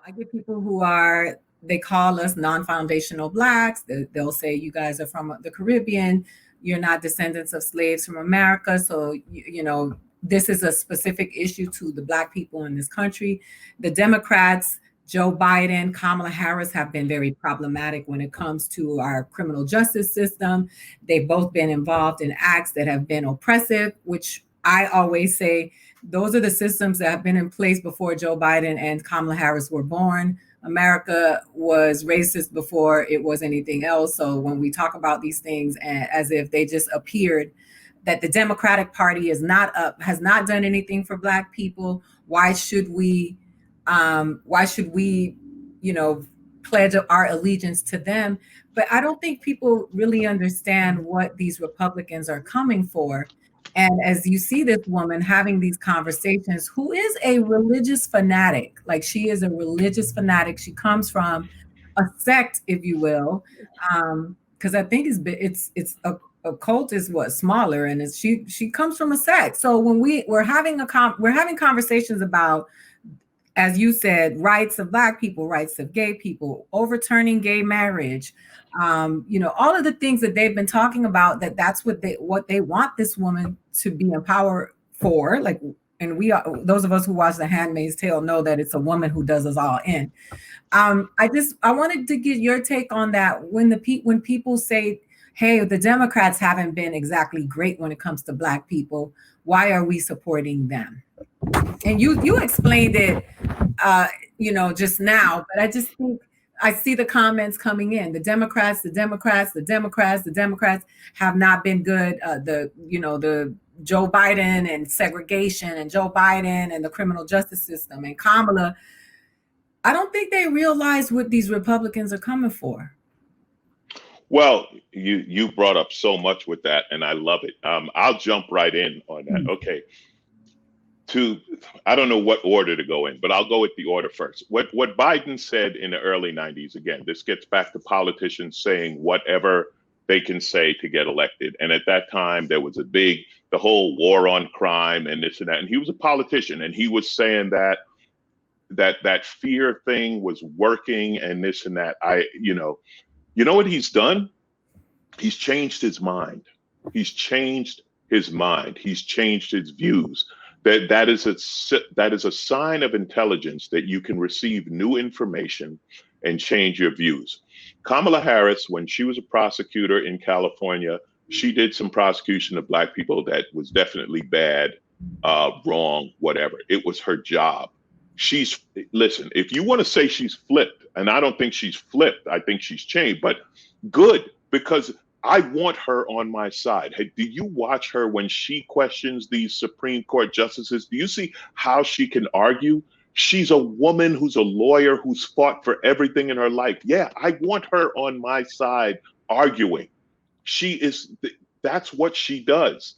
I get people who are, they call us non-foundational blacks. They'll say you guys are from the Caribbean, you're not descendants of slaves from America, so this is a specific issue to the black people in this country. The Democrats, Joe Biden, Kamala Harris, have been very problematic when it comes to our criminal justice system. They've both been involved in acts that have been oppressive, which I always say those are the systems that have been in place before Joe Biden and Kamala Harris were born. America was racist before it was anything else. So when we talk about these things as if they just appeared, that the Democratic Party is not up, has not done anything for Black people. Why should we? Pledge our allegiance to them? But I don't think people really understand what these Republicans are coming for. And as you see this woman having these conversations, who is a religious fanatic, like she is a religious fanatic. She comes from a sect, if you will, because I think it's a cult is what smaller, and she comes from a sect. So when we're having conversations about, as you said, rights of Black people, rights of gay people, overturning gay marriage, all of the things that they've been talking about, that's what they want this woman to be empowered for. Like, and we are, those of us who watch The Handmaid's Tale know that it's a woman who does us all in. I wanted to get your take on that. When people say, hey, the Democrats haven't been exactly great when it comes to Black people, why are we supporting them? And you explained it, just now, but I just think I see the comments coming in. The Democrats have not been good. The Joe Biden and segregation, and Joe Biden and the criminal justice system, and Kamala. I don't think they realize what these Republicans are coming for. Well, you brought up so much with that, and I love it. I'll jump right in on that. Okay. I don't know what order to go in, but I'll go with the order first. What Biden said in the early 90s, again, this gets back to politicians saying whatever they can say to get elected. And at that time, there was the whole war on crime and this and that. And he was a politician, and he was saying that fear thing was working and this and that. You know what he's done? He's changed his mind. He's changed his mind. He's changed his views. That is a sign of intelligence, that you can receive new information and change your views. Kamala Harris, when she was a prosecutor in California, she did some prosecution of Black people that was definitely bad, wrong, whatever. It was her job. Listen, if you want to say she's flipped, and I don't think she's flipped, I think she's changed, but good, because I want her on my side. Hey, do you watch her when she questions these Supreme Court justices? Do you see how she can argue? She's a woman who's a lawyer who's fought for everything in her life. Yeah, I want her on my side arguing. That's what she does,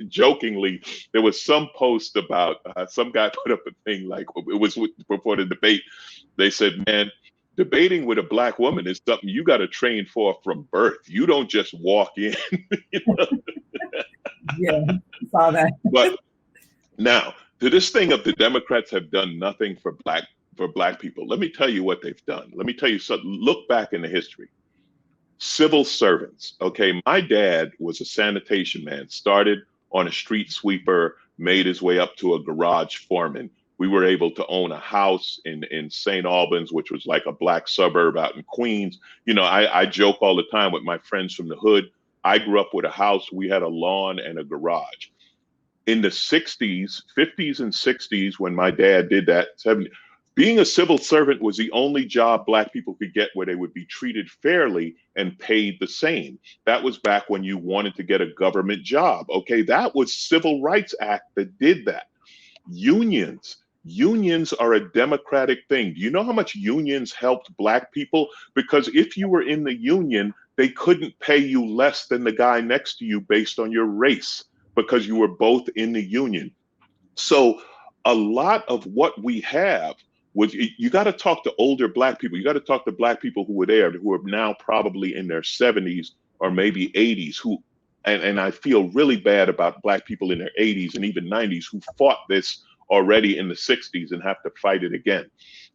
Jokingly, there was some post about some guy put up a thing like, it was before the debate. They said, man, debating with a Black woman is something you got to train for from birth. You don't just walk in. Yeah, saw that. But now, to this thing of the Democrats have done nothing for Black people, let me tell you what they've done. Let me tell you something. Look back in the history. Civil servants. Okay, my dad was a sanitation man, started on a street sweeper, made his way up to a garage foreman. We were able to own a house in St. Albans, which was like a Black suburb out in Queens. I joke all the time with my friends from the hood. I grew up with a house. We had a lawn and a garage. In the 60s, 50s and 60s, when my dad did that, 70s, being a civil servant was the only job Black people could get where they would be treated fairly and paid the same. That was back when you wanted to get a government job. Okay, that was Civil Rights Act that did that. Unions are a democratic thing. Do you know how much unions helped Black people? Because if you were in the union, they couldn't pay you less than the guy next to you based on your race, because you were both in the union. So a lot of what we have was, you got to talk to older Black people. You got to talk to Black people who were there, who are now probably in their 70s or maybe 80s, and I feel really bad about Black people in their 80s and even 90s who fought this already in the 60s and have to fight it again.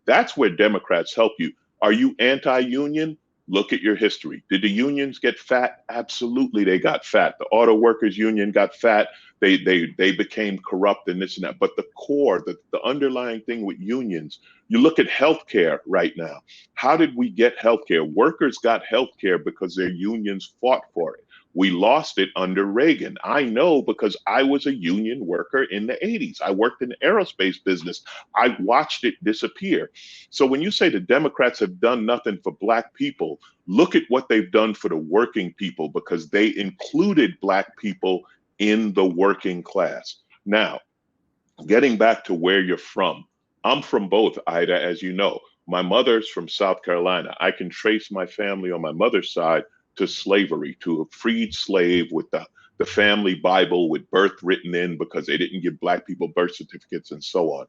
That's where Democrats help you. Are you anti-union? Look at your history. Did the unions get fat? Absolutely, they got fat. The auto workers union got fat. They became corrupt and this and that. But the core, the underlying thing with unions, you look at healthcare right now. How did we get healthcare? Workers got healthcare because their unions fought for it. We lost it under Reagan. I know because I was a union worker in the 80s. I worked in the aerospace business. I watched it disappear. So when you say the Democrats have done nothing for Black people, look at what they've done for the working people, because they included Black people in the working class. Now, getting back to where you're from, I'm from both, Ida, as you know. My mother's from South Carolina. I can trace my family on my mother's side to slavery, to a freed slave with the family Bible with birth written in because they didn't give Black people birth certificates and so on.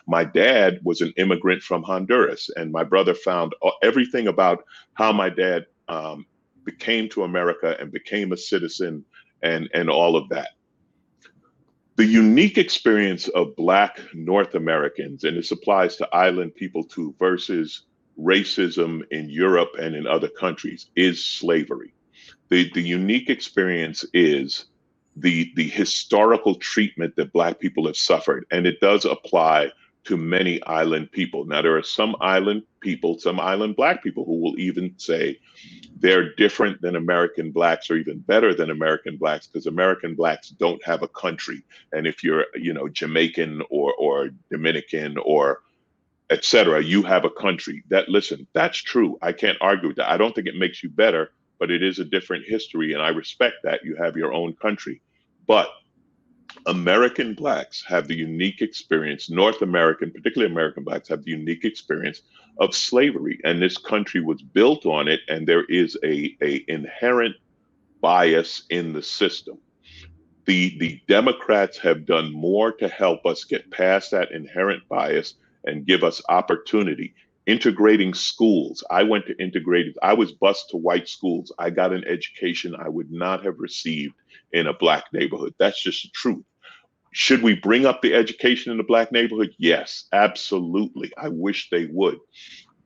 My dad was an immigrant from Honduras, and my brother found everything about how my dad came to America and became a citizen and all of that. The unique experience of Black North Americans, and this applies to island people too, versus racism in Europe and in other countries, is slavery. The unique experience is the historical treatment that Black people have suffered, and it does apply to many island people. Now, there are some island people, some island Black people who will even say they're different than American Blacks, or even better than American Blacks, because American Blacks don't have a country. And if you're, Jamaican or Dominican or etc., you have a country. Listen, that's true. I can't argue with that. I don't think it makes you better, but it is a different history, and I respect that. You have your own country. But American Blacks have the unique experience, North American, particularly American Blacks, have the unique experience of slavery, and this country was built on it, and there is a inherent bias in the system. The Democrats have done more to help us get past that inherent bias and give us opportunity. Integrating schools. I was bused to white schools. I got an education I would not have received in a Black neighborhood. That's just the truth. Should we bring up the education in the Black neighborhood? Yes, absolutely. I wish they would.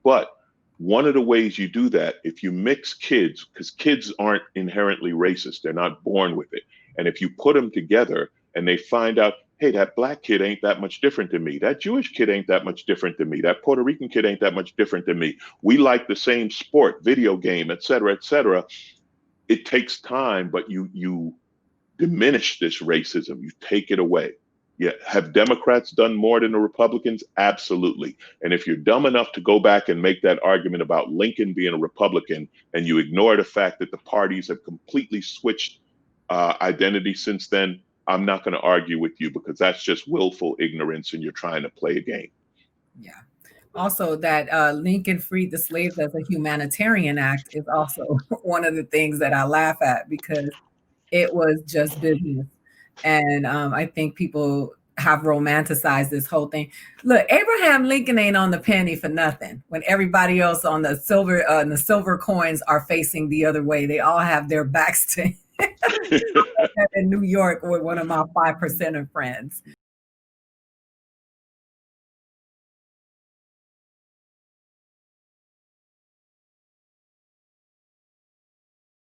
But one of the ways you do that, if you mix kids, because kids aren't inherently racist, they're not born with it. And if you put them together and they find out, hey, that Black kid ain't that much different than me. That Jewish kid ain't that much different than me. That Puerto Rican kid ain't that much different than me. We like the same sport, video game, et cetera, et cetera. It takes time, but you diminish this racism. You take it away. Yeah. Have Democrats done more than the Republicans? Absolutely. And if you're dumb enough to go back and make that argument about Lincoln being a Republican, and you ignore the fact that the parties have completely switched identity since then, I'm not going to argue with you, because that's just willful ignorance and you're trying to play a game. Yeah. Also, that Lincoln freed the slaves as a humanitarian act is also one of the things that I laugh at, because it was just business. And I think people have romanticized this whole thing. Look, Abraham Lincoln ain't on the penny for nothing. When everybody else on the silver coins are facing the other way, they all have their backs to in New York with one of my 5% of friends.